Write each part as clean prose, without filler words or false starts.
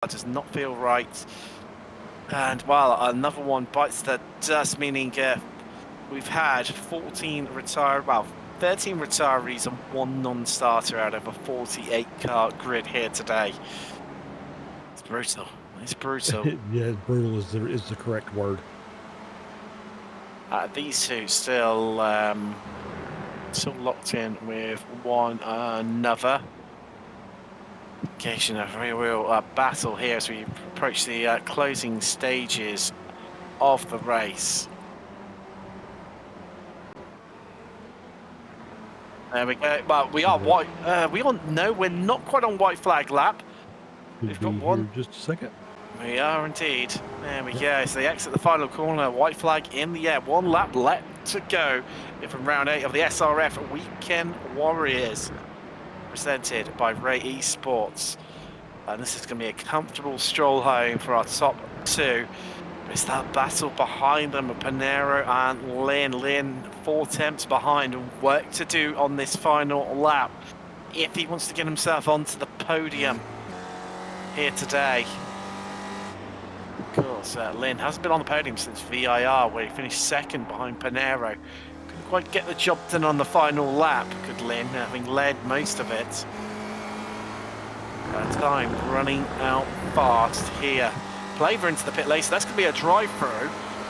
does not feel right. And well, another one bites the dust, meaning we've had 13 retirees and one non-starter out of a 48-car grid here today. It's brutal. It's brutal. Yeah, brutal is the correct word. These two still locked in with one another. Occasion of a real battle here as we approach the closing stages of the race. There we go. Well, we are white. We're not quite on white flag lap. We've got one. Just a second. We are indeed. There we go. So they exit the final corner. White flag in the air. One lap left to go from round 8 of the SRF Weekend Warriors, presented by Ray Esports. And this is going to be a comfortable stroll home for our top two. It's that battle behind them, Panero and Lynn. Lynn 4 attempts behind, and work to do on this final lap if he wants to get himself onto the podium here today. Of course, Lynn hasn't been on the podium since VIR, where he finished second behind Panero. Couldn't quite get the job done on the final lap, could Lynn, having led most of it. Time running out fast here. Flavor into the pit lane, so that's going to be a drive-through.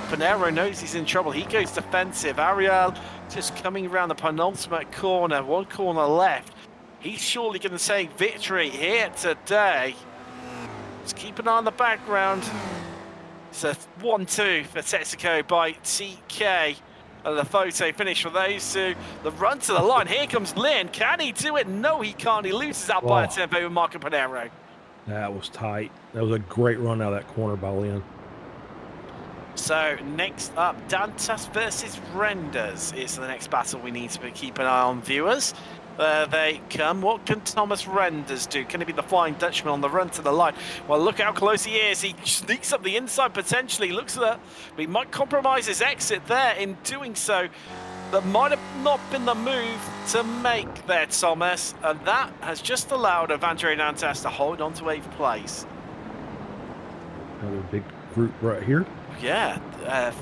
Panero knows he's in trouble. He goes defensive. Ariel just coming around the penultimate corner, one corner left. He's surely going to take victory here today. Just keep an eye on the background. It's a 1-2 for Texaco by TK. And the photo finish for those two. The run to the line. Here comes Lynn. Can he do it? No, he can't. He loses out by a tempo with Marco Panero. That was tight. That was a great run out of that corner by Lynn. So next up, Dantas versus Renders is the next battle we need to keep an eye on, viewers. There they come. What can Thomas Renders do? Can he be the Flying Dutchman on the run to the line? Well, look how close he is. He sneaks up the inside potentially. Looks at that. He might compromise his exit there. In doing so, that might have not been the move to make there, Thomas. And that has just allowed Evandro Dantas to hold on to 8th place. Another big group right here. Yeah,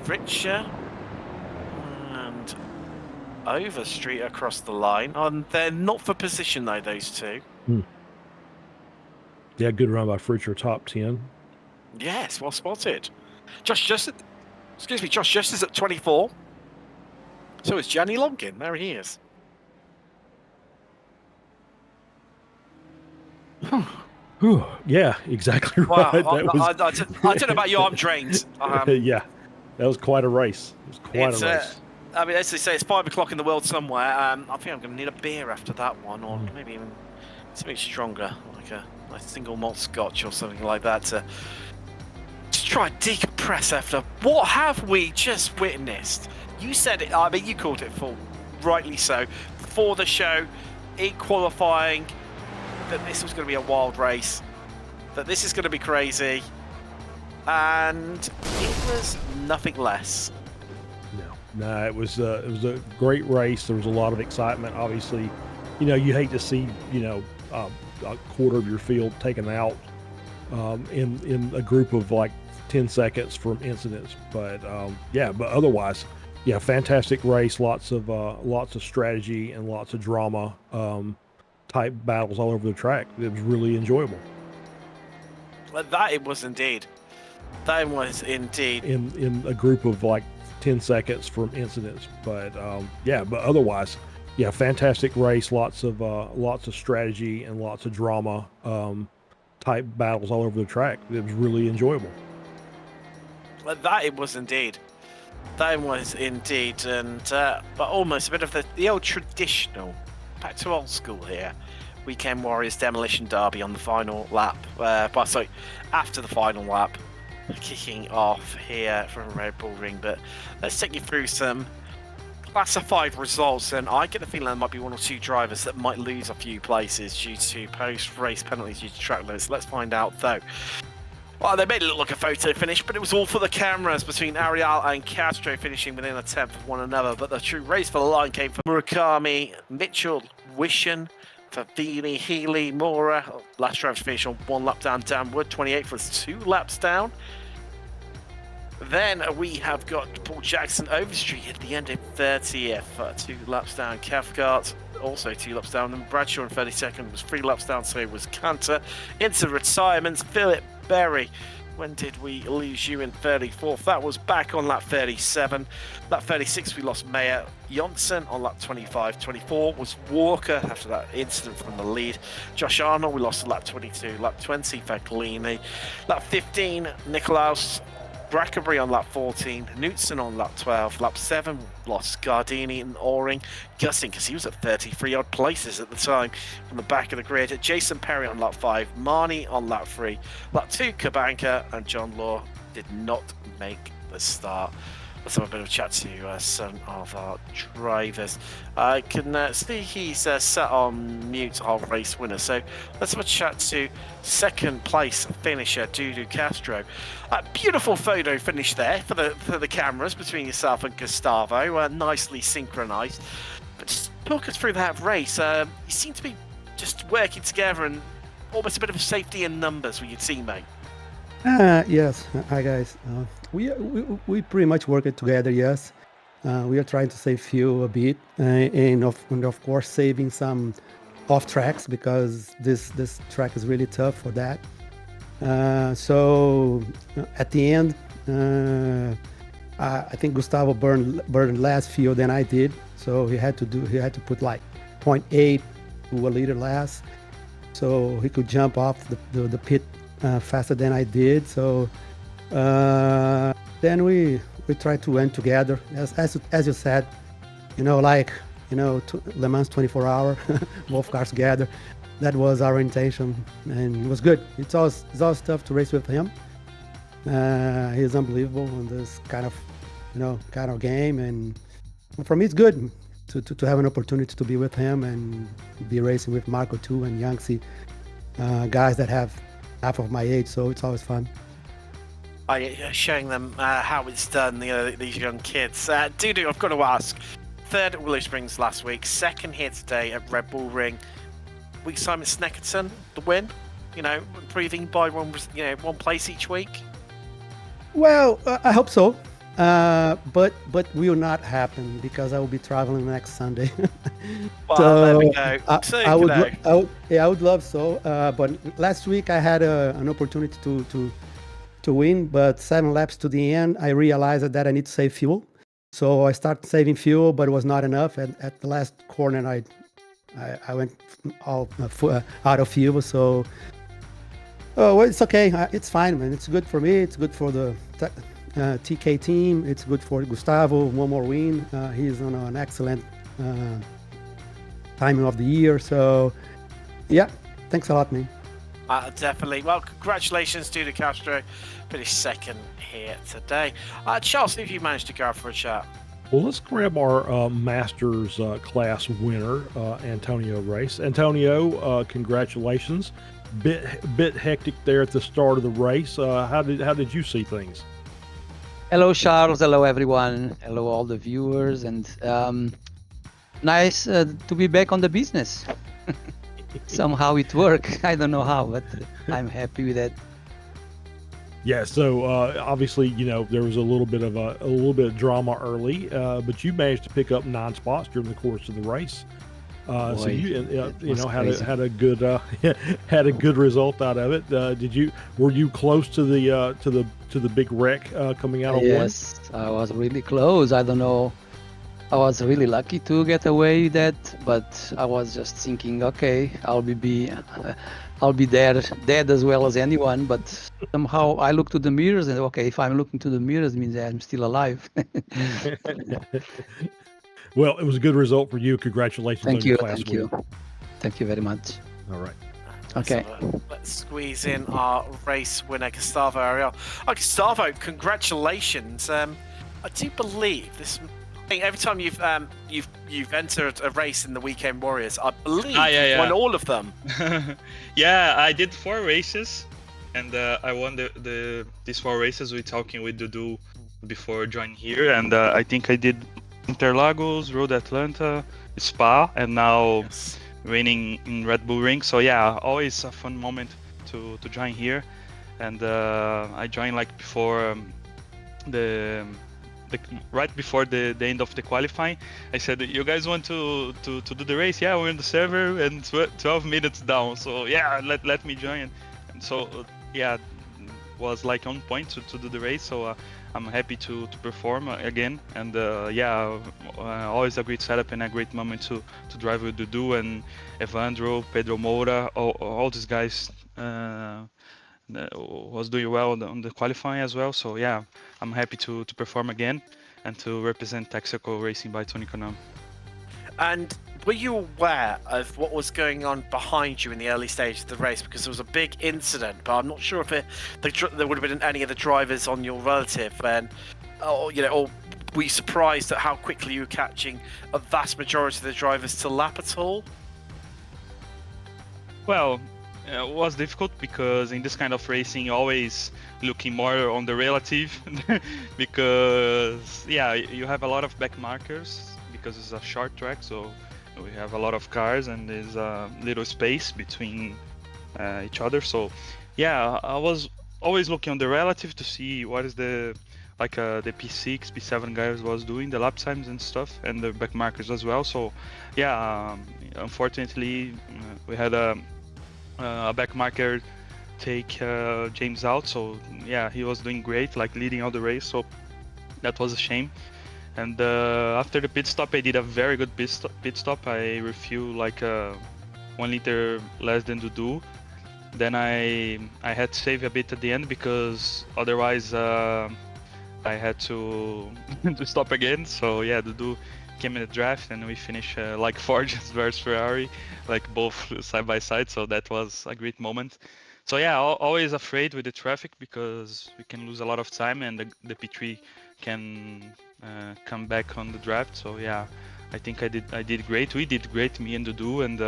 Fritcher and Overstreet across the line. They're not for position though, those two. Yeah, good run by Fritcher, top 10. Yes, well spotted. Josh Justice at 24. So is Gianni Longin. There he is. Yeah, exactly wow, right. I don't know about you, I'm drained. Yeah, that was quite a race. It was quite a race. I mean, as they say, it's 5 o'clock in the world somewhere. I think I'm going to need a beer after that one, or maybe even something stronger, like a single malt scotch or something like that, to try and decompress after what have we just witnessed. You said it, I mean, you called it full, rightly so, for the show, in qualifying, that this was going to be a wild race, that this is going to be crazy, and it was nothing less. No, it was a great race. There was a lot of excitement. Obviously, you hate to see a quarter of your field taken out in a group of like 10 seconds from incidents, but but otherwise, yeah, fantastic race. Lots of strategy and lots of drama type battles all over the track. It was really enjoyable. That it was indeed. That was indeed. In a group of like 10 seconds from incidents, but but otherwise, yeah, fantastic race. Lots of strategy and lots of drama type battles all over the track. It was really enjoyable. That it was indeed. That was indeed, and but almost a bit of the old traditional, back to old school here. Weekend Warriors Demolition Derby on the final lap. After the final lap, kicking off here from Red Bull Ring. But let's take you through some classified results, and I get the feeling there might be one or two drivers that might lose a few places due to post-race penalties due to track limits. Let's find out though. Well, they made it look like a photo finish, but it was all for the cameras, between Ariel and Castro finishing within a tenth of one another. But the true race for the line came from Murakami, Mitchell, Wishen, Favini, Healy, Mora. Last drive finish on 1 lap down. Dan Wood, 28th, was 2 laps down. Then we have got Paul Jackson Overstreet at the end in 30th, 2 laps down. Cathcart also 2 laps down. And Bradshaw in 32nd was 3 laps down, so was Cantor. Into retirements, Philip Berry. When did we lose you in 34th? That was back on lap 37. Lap 36, we lost Mayer Johnson. On lap 25. 24 was Walker after that incident from the lead. Josh Arnold, we lost at lap 22. Lap 20, Faglini. Lap 15, Nicolaus Brackenbury on lap 14, Knutson on lap 12, lap 7 lost Gardini and Oring, Gusting because he was at 33 odd places at the time from the back of the grid. Jason Perry on lap 5, Marnie on lap 3, lap 2 Kabanka and John Law did not make the start. Let's have a bit of a chat to some of our drivers. I can see he's set on mute, our race winner. So let's have a chat to second place finisher, Dudu Castro. Beautiful photo finish there for the cameras between yourself and Gustavo. Nicely synchronized. But just talk us through that race. You seem to be just working together and almost a bit of a safety in numbers with your teammate. Yes. Hi guys. We pretty much work it together. Yes, we are trying to save fuel a bit, and of course saving some off tracks because this track is really tough for that. So at the end, I think Gustavo burned less fuel than I did, so he had to put like 0.8 to a liter less, so he could jump off the pit faster than I did. So then we tried to end together, as you said, Le Mans 24 hour, both cars together. That was our intention, and it was good. It's always tough to race with him. He's unbelievable in this kind of game, and for me it's good to have an opportunity to be with him and be racing with Marco too and Yangtze, guys that have half of my age, so it's always fun. Showing them how it's done, these young kids. Dudu, I've got to ask. Third at Willow Springs last week, second here today at Red Bull Ring. Week Simon Sneckerton, the win, improving by one place each week. Well, I hope so, but will not happen because I will be traveling next Sunday. Well, so there we go. I would love so. But last week I had an opportunity to win, but 7 laps to the end, I realized that I need to save fuel. So I started saving fuel, but it was not enough. And at the last corner, I went all out of fuel. So, well, it's okay. It's fine, man. It's good for me. It's good for the TK team. It's good for Gustavo. One more win. He's on an excellent timing of the year. So, yeah, thanks a lot, man. Definitely. Well, congratulations to De Castro. Finished second here today. Charles, if you managed to go out for a chat. Well, let's grab our Masters class winner, Antonio Race. Antonio, congratulations. Bit hectic there at the start of the race. How did you see things? Hello, Charles. Hello, everyone. Hello, all the viewers. And nice to be back on the business. Somehow it worked. I don't know how, but I'm happy with that. Yeah, so obviously, there was a little bit of drama early, but you managed to pick up 9 spots during the course of the race. So you had a good had a good result out of it. Were you close to the big wreck coming out of one? Yes, I was really close. I don't know. I was really lucky to get away with that, but I was just thinking, okay, I'll be there dead as well as anyone. But somehow I look to the mirrors and okay, if I'm looking to the mirrors, it means that I'm still alive. Well, it was a good result for you. Congratulations on your class win. Thank you very much. All right. Okay. So, let's squeeze in our race winner, Gustavo Ariel. Gustavo, congratulations. I do believe this. Every time you've entered a race in the Weekend Warriors, I believe you won all of them. Yeah, I did 4 races, and I won these 4 races. We're talking with Dudu before joining here, and I think I did Interlagos, Road Atlanta, Spa, and now raining in Red Bull Ring. So yeah, always a fun moment to join here. And I joined like before the right before the end of the qualifying. I said, you guys want to do the race? Yeah, we're in the server and 12 minutes down. So yeah, let me join. And so yeah, was like on point to do the race. So I'm happy to perform again. And yeah, always a great setup and a great moment to drive with Dudu and Evandro, Pedro Moura, all these guys. Was doing well on the qualifying as well. So yeah, I'm happy to perform again and to represent Texaco Racing by Tony Kanam. And were you aware of what was going on behind you in the early stages of the race? Because there was a big incident, but I'm not sure if there would have been any of the drivers on your relative. And or were you surprised at how quickly you were catching a vast majority of the drivers to lap at all? Well, it was difficult because in this kind of racing, you're always looking more on the relative because yeah, you have a lot of back markers because it's a short track, so we have a lot of cars and there's a little space between each other. So yeah, I was always looking on the relative to see what is the P6, P7 guys was doing, the lap times and stuff, and the back markers as well. So yeah, unfortunately, we had a back marker take James out. So yeah, he was doing great, like leading all the race. So that was a shame. And after the pit stop, I did a very good pit stop. I refueled like 1 liter less than Dudu. Then I had to save a bit at the end because otherwise I had to to stop again. So yeah, Dudu came in the draft and we finished like Ford versus Ferrari, like both side by side. So that was a great moment. So yeah, always afraid with the traffic because we can lose a lot of time and the P3 can come back on the draft. So yeah, I think I did great. We did great, me and Dudu, and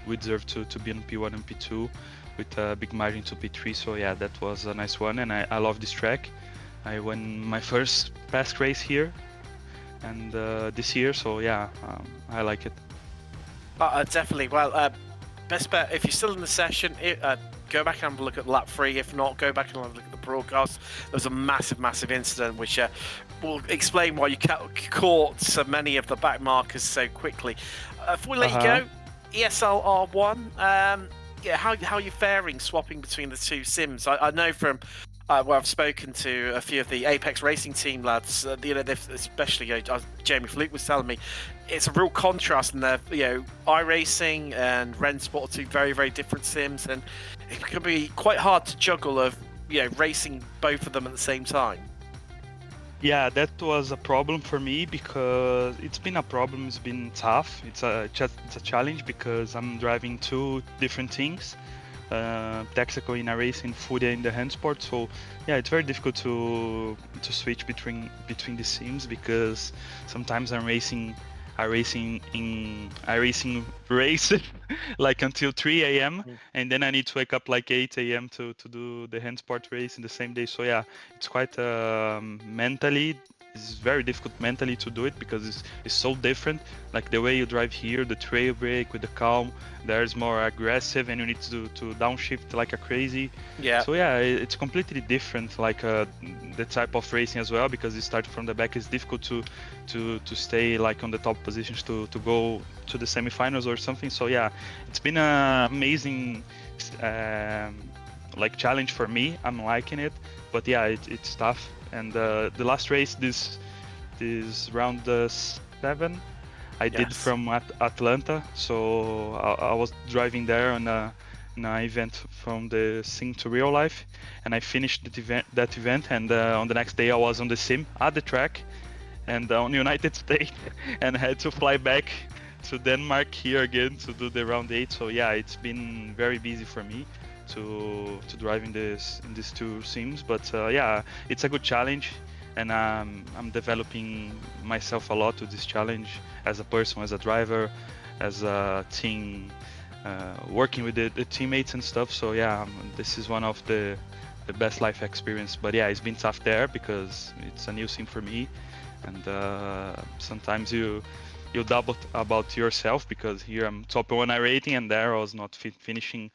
we deserved to be on P1 and P2 with a big margin to P3. So yeah, that was a nice one, and I love this track. I won my first past race here, and this year. So yeah, I like it. Definitely. Well, best bet if you're still in the session, go back and have a look at lap 3. If not, go back and have a look at the broadcast. There was a massive incident which will explain why you caught so many of the back markers so quickly. Before we let you go, ESL R1. Yeah, how are you faring swapping between the two sims? I know from where I've spoken to a few of the Apex Racing team lads, especially Jamie Fluke was telling me, it's a real contrast in their, iRacing and Rennsport are two very different sims, and it can be quite hard to juggle of, racing both of them at the same time. Yeah, that was a problem for me because it's been a problem. It's been tough. It's a challenge because I'm driving two different teams, Texaco in a race and Furia in the Rennsport. So yeah, it's very difficult to switch between the sims because sometimes I'm racing race like until 3 a.m. and then I need to wake up like 8 a.m. to do the Rennsport race in the same day. So yeah, it's quite mentally, it's very difficult mentally to do it because it's so different. Like the way you drive here, the trail brake with the calm, there's more aggressive and you need to downshift like a crazy. Yeah. So yeah, it's completely different, like the type of racing as well, because you start from the back. It's difficult to stay like on the top positions to go to the semifinals or something. So yeah, it's been an amazing like challenge for me. I'm liking it, but yeah, it's tough. And the last race, this round 7, I did from Atlanta. So I was driving there on an event from the Sim to Real Life, and I finished that event. And on the next day, I was on the sim at the track, and on United States, and had to fly back to Denmark here again to do the round 8. So yeah, it's been very busy for me to drive in these two sims, but yeah, it's a good challenge, and I'm developing myself a lot to this challenge as a person, as a driver, as a team, working with the teammates and stuff. So yeah, this is one of the best life experience. But yeah, it's been tough there because it's a new sim for me, and sometimes you you doubt about yourself, because here I'm top 1 rating and there I was not finishing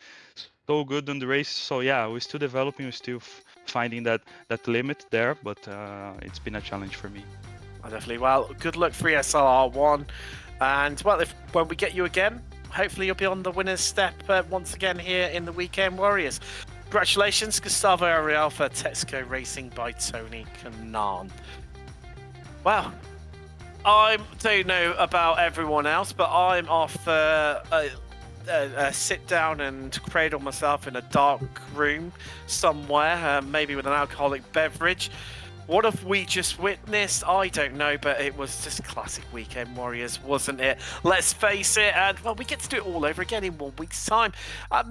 so good on the race. So yeah, we're still developing, we're still finding that limit there, but it's been a challenge for me. Oh, definitely. Well, good luck for ESR1, and well, when we get you again, hopefully you'll be on the winner's step once again here in the Weekend Warriors. Congratulations, Gustavo Ariel for Texaco Racing by Tony Kanaan. Well, I don't know about everyone else, but I'm off sit down and cradle myself in a dark room somewhere, maybe with an alcoholic beverage. What have we just witnessed? I don't know, but it was just classic Weekend Warriors, wasn't it? Let's face it, and well, we get to do it all over again in 1 week's time.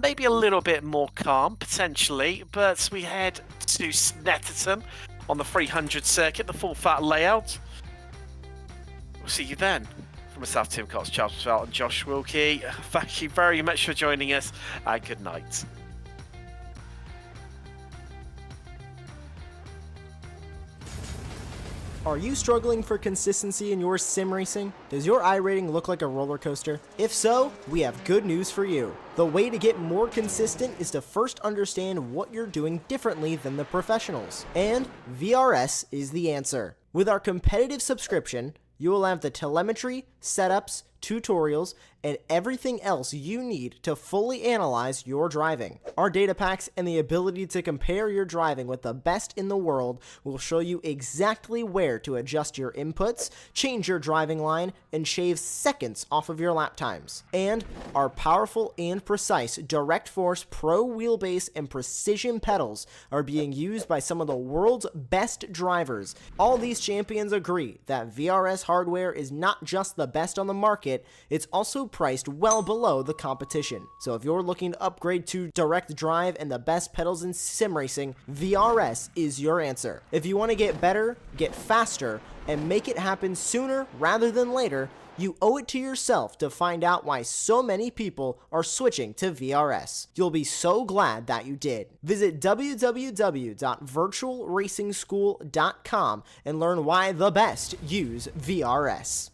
Maybe a little bit more calm, potentially, but we head to Snetterton on the 300 circuit, the full fat layout. We'll see you then. From myself, Tim Cox, Charles Felt, and Josh Wilkie, thank you very much for joining us, and good night. Are you struggling for consistency in your sim racing? Does your iRating look like a roller coaster? If so, we have good news for you. The way to get more consistent is to first understand what you're doing differently than the professionals. And VRS is the answer. With our competitive subscription, you will have the telemetry, setups, tutorials, and everything else you need to fully analyze your driving. Our data packs and the ability to compare your driving with the best in the world will show you exactly where to adjust your inputs, change your driving line, and shave seconds off of your lap times. And our powerful and precise Direct Force Pro wheelbase and precision pedals are being used by some of the world's best drivers. All these champions agree that VRS hardware is not just the best on the market, it's also priced well below the competition. So if you're looking to upgrade to direct drive and the best pedals in sim racing, VRS is your answer. If you want to get better, get faster, and make it happen sooner rather than later, you owe it to yourself to find out why so many people are switching to VRS. You'll be so glad that you did. Visit www.virtualracingschool.com and learn why the best use VRS.